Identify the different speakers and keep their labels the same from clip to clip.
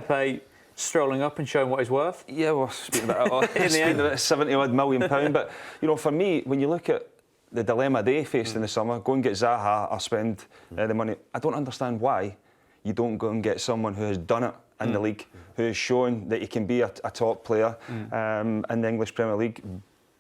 Speaker 1: Pepe strolling up and showing what he's worth?
Speaker 2: Yeah, well, speaking about £70-odd million, but for me, when you look at the dilemma they faced in the summer, go and get Zaha or spend the money. I don't understand why you don't go and get someone who has done it in the league, who has shown that he can be a top player in the English Premier League,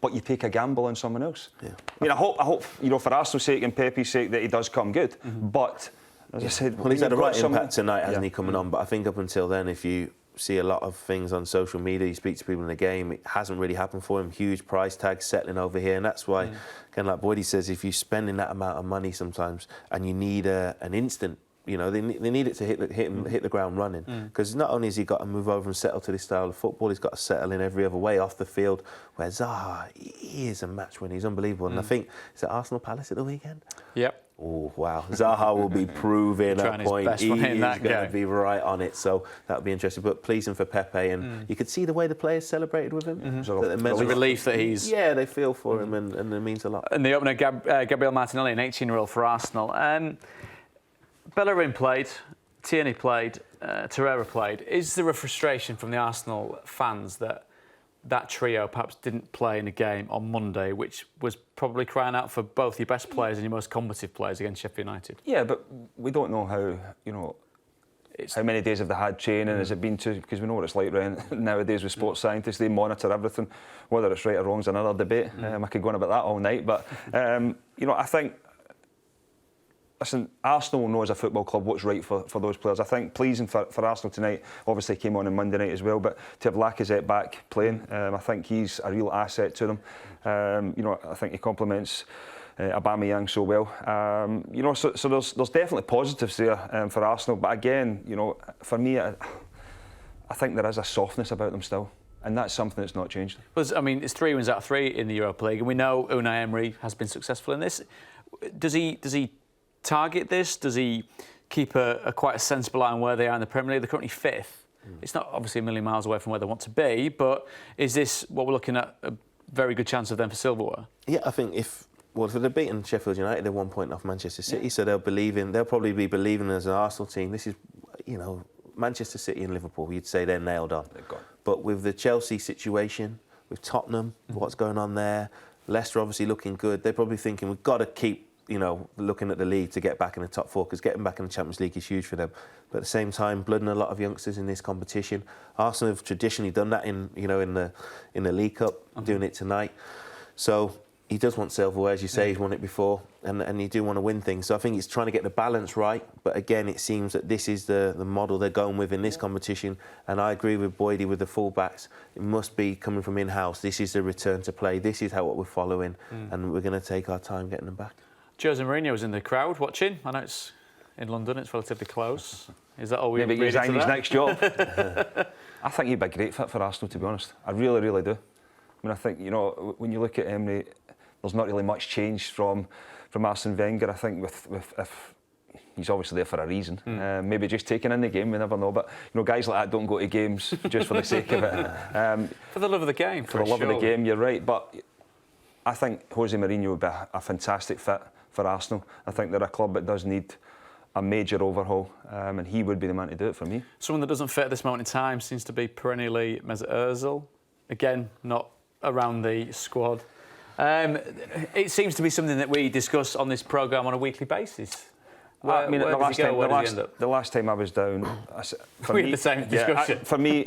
Speaker 2: but you take a gamble on someone else. Yeah. I mean, I hope for Arsenal's sake and Pepe's sake that he does come good, but as I said,
Speaker 3: well, he's had a right impact tonight, hasn't he, coming on? But I think up until then, if you see a lot of things on social media, you speak to people in the game, it hasn't really happened for him. Huge price tags settling over here, and that's why, again, like Boydie says, if you're spending that amount of money sometimes and you need an instant, they need it to hit the ground running, because not only has he got to move over and settle to this style of football, he's got to settle in every other way off the field. Where Zaha, he is a match winner, he's unbelievable. And I think, is it Arsenal Palace at the weekend?
Speaker 1: Yep.
Speaker 3: Oh, wow. Zaha will be proving a point. He is going to be right on it. So that'll be interesting. But pleasing for Pepe. And you could see the way the players celebrated with him.
Speaker 1: There's a relief that he's...
Speaker 3: Yeah, they feel for him and it means a lot.
Speaker 1: And the opener, Gabriel Martinelli, an 18-year-old for Arsenal. Bellerin played, Tierney played, Torreira played. Is there a frustration from the Arsenal fans that trio perhaps didn't play in a game on Monday, which was probably crying out for both your best players and your most combative players against Sheffield United?
Speaker 2: Yeah, but we don't know how many days have they had training, has it been to, because we know what it's like nowadays with sports scientists, they monitor everything. Whether it's right or wrong is another debate. I could go on about that all night, but I think, listen, Arsenal know as a football club what's right for those players. I think pleasing for Arsenal tonight, obviously came on Monday night as well, but to have Lacazette back playing, I think he's a real asset to them. I think he complements Aubameyang so well. So there's definitely positives there for Arsenal, but again, for me, I think there is a softness about them still. And that's something that's not changed.
Speaker 1: Well, I mean, it's 3 wins out of 3 in the Europa League, and we know Unai Emery has been successful in this. Does he target this? Does he keep quite a sensible eye on where they are in the Premier League? They're currently 5th. It's not obviously a million miles away from where they want to be, but is this what we're looking at, a very good chance of them for silverware?
Speaker 3: Yeah, I think if they're beating Sheffield United, they're 1 point off Manchester City, so they'll probably be believing as an Arsenal team. This is, Manchester City and Liverpool, you'd say they're nailed on.
Speaker 2: They're gone.
Speaker 3: But with the Chelsea situation, with Tottenham, what's going on there, Leicester obviously looking good, they're probably thinking we've got to keep looking at the league to get back in the top 4, because getting back in the Champions League is huge for them. But at the same time, blooding a lot of youngsters in this competition. Arsenal have traditionally done that in the League Cup, doing it tonight. So he does want silverware, as you say, he's won it before, and you do want to win things. So I think he's trying to get the balance right. But again, it seems that this is the model they're going with in this competition. And I agree with Boydie with the fullbacks. It must be coming from in-house. This is the return to play. This is what we're following, and we're going to take our time getting them back.
Speaker 1: Jose Mourinho was in the crowd watching. I know it's in London, it's relatively close. Is that all we
Speaker 2: maybe resign his next job? I think he'd be a great fit for Arsenal, to be honest. I really, really do. I mean, I think, when you look at Emery, there's not really much change from Arsene Wenger. I think if he's obviously there for a reason. Maybe just taking in the game, we never know. But guys like that don't go to games just for the sake of it.
Speaker 1: For the love of the game.
Speaker 2: For the love of the game, you're right. But I think Jose Mourinho would be a fantastic fit for Arsenal. I think they're a club that does need a major overhaul, and he would be the man to do it for me.
Speaker 1: Someone that doesn't fit at this moment in time seems to be perennially Mesut Ozil. Again, not around the squad. It seems to be something that we discuss on this programme on a weekly basis.
Speaker 2: The last time I was down,
Speaker 1: we had the same discussion.
Speaker 2: For me,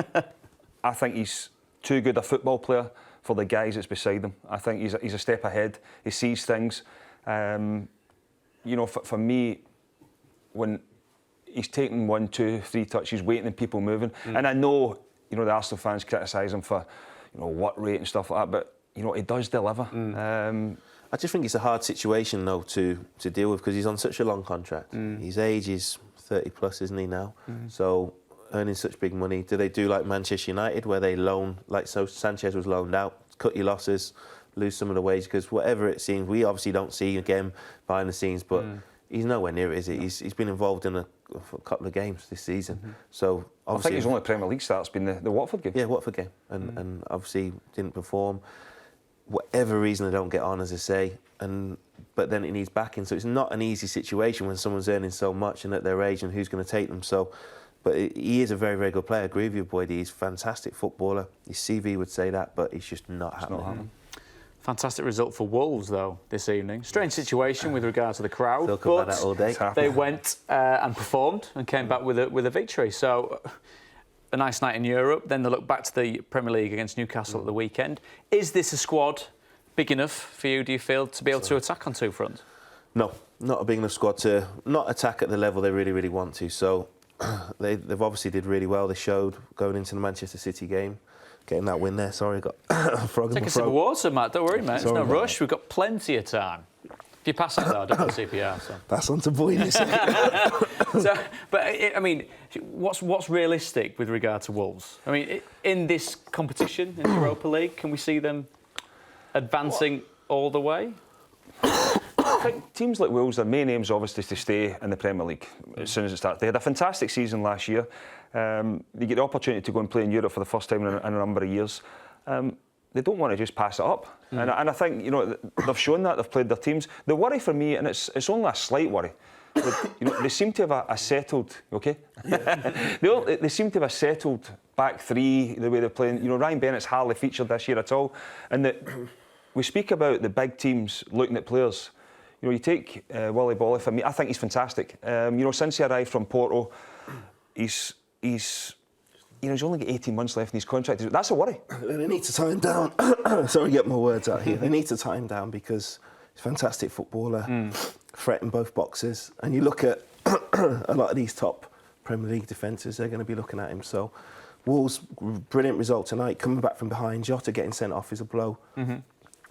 Speaker 2: I think he's too good a football player for the guys that's beside him. I think he's a step ahead. He sees things. For me, when he's taking 1, 2, 3 touches, waiting and people moving, and I know, the Arsenal fans criticise him for, what rate and stuff like that, but, he does deliver.
Speaker 3: I just think it's a hard situation, though, to deal with, because he's on such a long contract. His age is 30 plus, isn't he now? So earning such big money, do they do like Manchester United, where they loan, Sanchez was loaned out, cut your losses, lose some of the wages, because whatever it seems, we obviously don't see again behind the scenes, but he's nowhere near it, is he? He's been involved in a couple of games this season. So
Speaker 2: I think his only Premier League start's been the Watford game.
Speaker 3: Yeah, Watford game, and obviously didn't perform. Whatever reason they don't get on, as I say, but then it needs backing. So it's not an easy situation when someone's earning so much and at their age, and who's going to take them. So, But he is a very, very good player. I agree with you, Boyd. He's a fantastic footballer. His CV would say that, but it's just not happening.
Speaker 1: Fantastic result for Wolves, though, this evening. Strange situation with regard to the crowd,
Speaker 3: Talk about that all day.
Speaker 1: They went and performed and came back with a victory. So, a nice night in Europe. Then they look back to the Premier League against Newcastle at the weekend. Is this a squad big enough for you, do you feel, to be able to attack on two fronts?
Speaker 3: No, not a big enough squad to not attack at the level they really, really want to. So, they've obviously did really well. They showed going into the Manchester City game. Getting that win there. Sorry, got a frog in my throat.
Speaker 1: Take a sip of water, Matt. Don't worry, mate. There's no rush.
Speaker 3: That.
Speaker 1: We've got plenty of time. If you pass out, though, I don't want CPR. So.
Speaker 3: Pass on to Boyd in a second.
Speaker 1: I mean, what's realistic with regard to Wolves? I mean, in this competition, in the Europa League, can we see them advancing all the way?
Speaker 2: I think teams like Wolves, their main aim is obviously to stay in the Premier League as soon as it starts. They had a fantastic season last year. They get the opportunity to go and play in Europe for the first time in a number of years. They don't want to just pass it up. And I think, they've shown that, they've played their teams. The worry for me, and it's only a slight worry, but, they seem to have a settled, okay? They seem to have a settled back three, the way they're playing. Ryan Bennett's hardly featured this year at all. And we speak about the big teams looking at players. You take Willy Boly. For me, I think he's fantastic. Since he arrived from Porto, he's only got 18 months left in his contract. That's a worry.
Speaker 3: They need to tie him down. Sorry, get my words out here. They need to tie him down because he's a fantastic footballer, threatening both boxes. And you look at a lot of these top Premier League defenders, they're going to be looking at him. So, Wolves, brilliant result tonight. Coming back from behind, Jota getting sent off is a blow.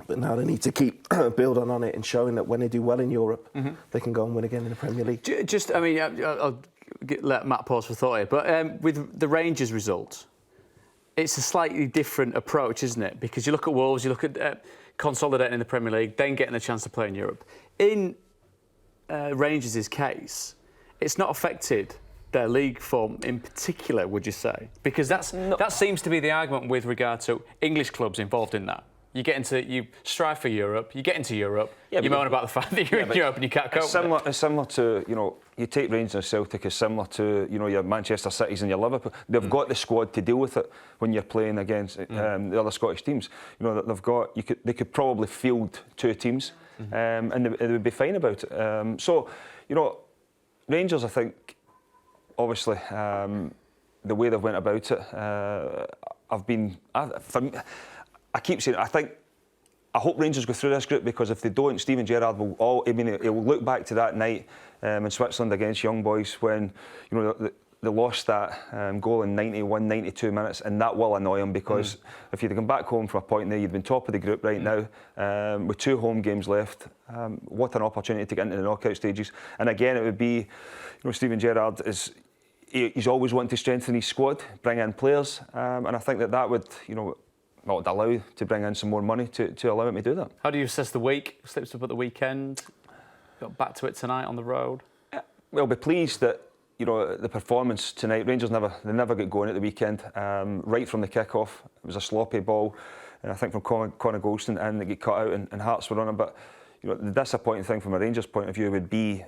Speaker 3: But now they need to keep building on it and showing that when they do well in Europe, they can go and win again in the Premier League.
Speaker 1: I'll let Matt pause for thought here. But with the Rangers result, it's a slightly different approach, isn't it? Because you look at Wolves, you look at consolidating in the Premier League, then getting a chance to play in Europe. In Rangers' case, it's not affected their league form in particular, would you say? Because that seems to be the argument with regard to English clubs involved in that. You strive for Europe, you get into Europe, you moan about the fact that you're in Europe and you can't cope.
Speaker 2: It's similar to, you take Rangers and Celtic, it's similar to, your Manchester Cities and your Liverpool. They've got the squad to deal with it when you're playing against the other Scottish teams. They could probably field two teams and they would be fine about it. Rangers, I think, obviously, the way they've went about it, I keep saying, I hope Rangers go through this group, because if they don't, Steven Gerrard he'll look back to that night in Switzerland against Young Boys when, they lost that goal in 91, 92 minutes, and that will annoy him, because if you'd come back home from a point there, you'd been top of the group right now, with 2 home games left. What an opportunity to get into the knockout stages. And again, it would be, Steven Gerrard he's always wanted to strengthen his squad, bring in players, and I think that would, not allow to bring in some more money to allow him to do that. How do you assess the week? Slips up at the weekend. Got back to it tonight on the road. Well, be pleased that the performance tonight. Rangers never got going at the weekend. Right from the kick-off, it was a sloppy ball, and I think from Connor Golston, and they get cut out, and Hearts were on it. But the disappointing thing from a Rangers point of view would be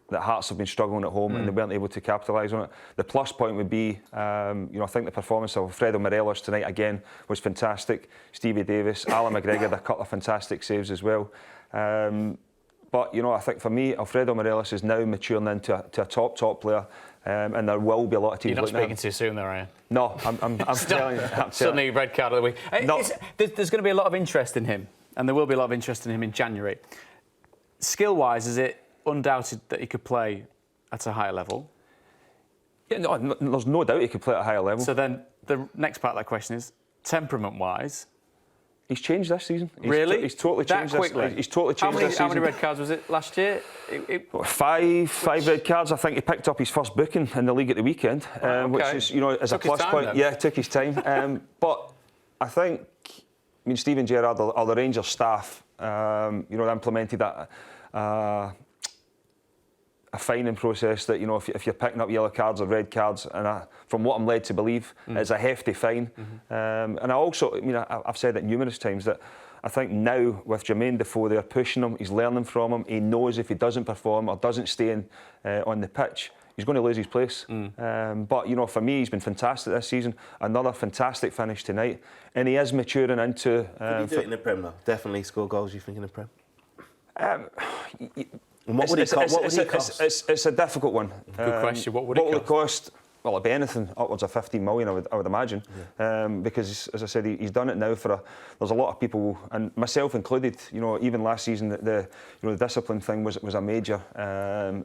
Speaker 2: that Hearts have been struggling at home and they weren't able to capitalise on it. The plus point would be, I think the performance of Alfredo Morelos tonight again was fantastic. Stevie Davis, Alan McGregor had a couple of fantastic saves as well. But I think for me, Alfredo Morelos is now maturing into a top player, and there will be a lot of teams. You're not speaking too soon, though, are you? No, I'm telling you. Suddenly, red card of the week. There's going to be a lot of interest in him, and there will be a lot of interest in him in January. Skill-wise, is it undoubted that he could play at a higher level? Yeah, no, there's no doubt he could play at a higher level. So then the next part of that question is, temperament-wise, he's changed this season. He's totally changed this season. He's totally changed this season. How many red cards was it last year? Five red cards. I think he picked up his first booking in the league at the weekend, which is, as a plus point. Then. Yeah, it took his time. But I think, Steven Gerrard or the Rangers staff, implemented that a fining process that, if you're picking up yellow cards or red cards, and from what I'm led to believe, it's a hefty fine. And I also, I've said it numerous times that I think now with Jermaine Defoe, they're pushing him, he's learning from him, he knows if he doesn't perform or doesn't stay on the pitch, he's going to lose his place. But, you know, for me, he's been fantastic this season. Another fantastic finish tonight. And he is maturing into...
Speaker 3: Could he do it in the Prem, though? Definitely score goals, you think, in the Prem?
Speaker 2: And
Speaker 3: what would it cost?
Speaker 2: It's a difficult one.
Speaker 1: Good question. What would it
Speaker 2: cost? Well, it'd be anything upwards of 15 million, I would imagine. Yeah. Because, as I said, he's done it now for there's a lot of people, and myself included. You know, even last season, the discipline thing was a major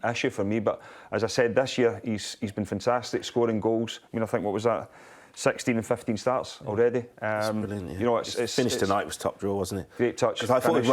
Speaker 2: issue for me. But as I said, this year he's been fantastic, scoring goals. I mean, I think what was that? 16 and 15 starts already.
Speaker 3: It's brilliant. Yeah.
Speaker 2: You know, it's
Speaker 3: finished tonight was top draw, wasn't it?
Speaker 2: Great touch.
Speaker 3: I thought he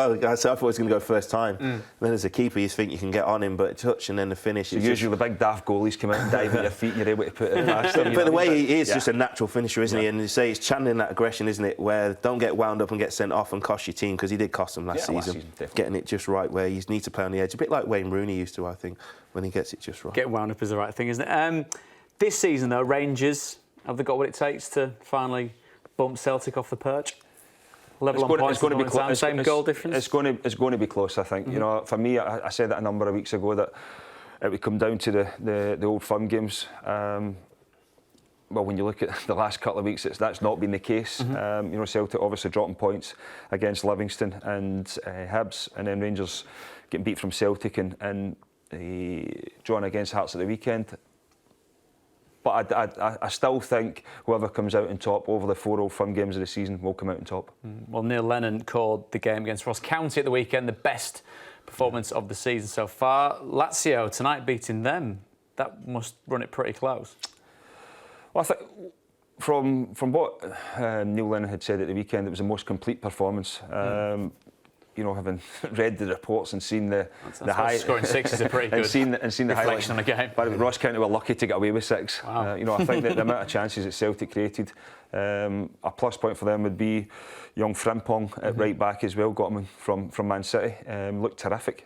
Speaker 3: was going to go first time. Then as a keeper, you think you can get on him, but a touch and then the finish.
Speaker 2: So usually the big daft goalies come out and dive at your feet, and you're able to put it past them.
Speaker 3: But the way he is just a natural finisher, isn't he? And you say he's channeling that aggression, isn't it? Where don't get wound up and get sent off and cost your team, because he did cost them last season. Getting it just right where you need to play on the edge, a bit like Wayne Rooney used to, I think, when he gets it just right.
Speaker 1: Getting wound up is the right thing, isn't it? This season, though, Rangers. Have they got what it takes to finally bump Celtic off the perch? Level on points, it's going to be close. Same goal difference.
Speaker 2: It's going to be close, I think. You know, for me, I said that a number of weeks ago that it would come down to the old firm games. Well, when you look at the last couple of weeks, that's not been the case. You know, Celtic obviously dropping points against Livingston and Hibs, and then Rangers getting beat from Celtic and drawing against Hearts at the weekend. But I still think whoever comes out on top over the 4 Old Firm games of the season will come out on top.
Speaker 1: Well, Neil Lennon called the game against Ross County at the weekend the best performance of the season so far. Lazio tonight beating them. That must run it pretty close.
Speaker 2: Well, I think from what Neil Lennon had said at the weekend, it was the most complete performance. You know, having read the reports and seen the high
Speaker 1: scoring 6 is a pretty good
Speaker 2: and seen the
Speaker 1: reflection on the game.
Speaker 2: But Ross County were lucky to get away with 6.
Speaker 1: Wow.
Speaker 2: You know, I think that the amount of chances that Celtic created, a plus point for them would be young Frimpong at right back as well. Got him from Man City. Looked terrific.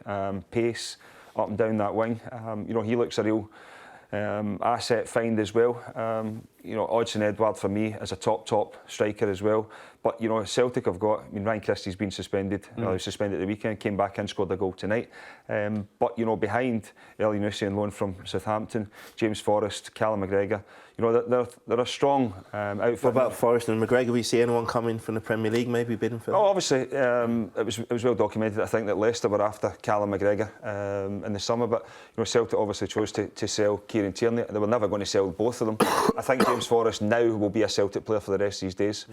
Speaker 2: Pace up and down that wing. You know, he looks a real asset find as well. You know, Odsonne Edouard for me is a top striker as well. But, you know, Celtic have got... I mean, Ryan Christie's been suspended. He was suspended at the weekend, came back in, scored a goal tonight. But, you know, behind Elyounoussi on loan from Southampton, James Forrest, Callum McGregor, you know, they're a strong outfit.
Speaker 3: What about Forrest and McGregor? Will you see anyone coming from the Premier League maybe bidding for them?
Speaker 2: Oh, obviously, it was well documented, I think, that Leicester were after Callum McGregor in the summer. But, you know, Celtic obviously chose to sell Kieran Tierney. They were never going to sell both of them. I think James Forrest now will be a Celtic player for the rest of his days.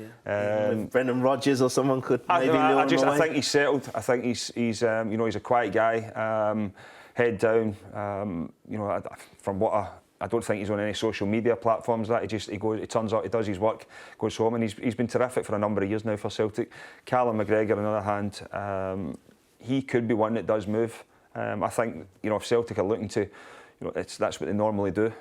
Speaker 3: Brendan Rodgers or someone could maybe lure him away.
Speaker 2: I think he's settled. I think he's you know, he's a quiet guy, head down. You know, from what I don't think he's on any social media platforms. That he turns up, he does his work, goes home, and he's been terrific for a number of years now for Celtic. Callum McGregor, on the other hand, he could be one that does move. I think, you know, if Celtic are looking to, you know, that's what they normally do.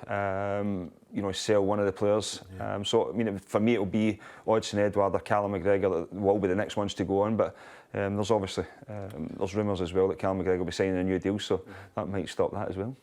Speaker 2: You know, sell one of the players. So, I mean, for me, it'll be Odsonne Edouard or Callum McGregor that will be the next ones to go on. But there's obviously there's rumours as well that Callum McGregor will be signing a new deal, so that might stop that as well.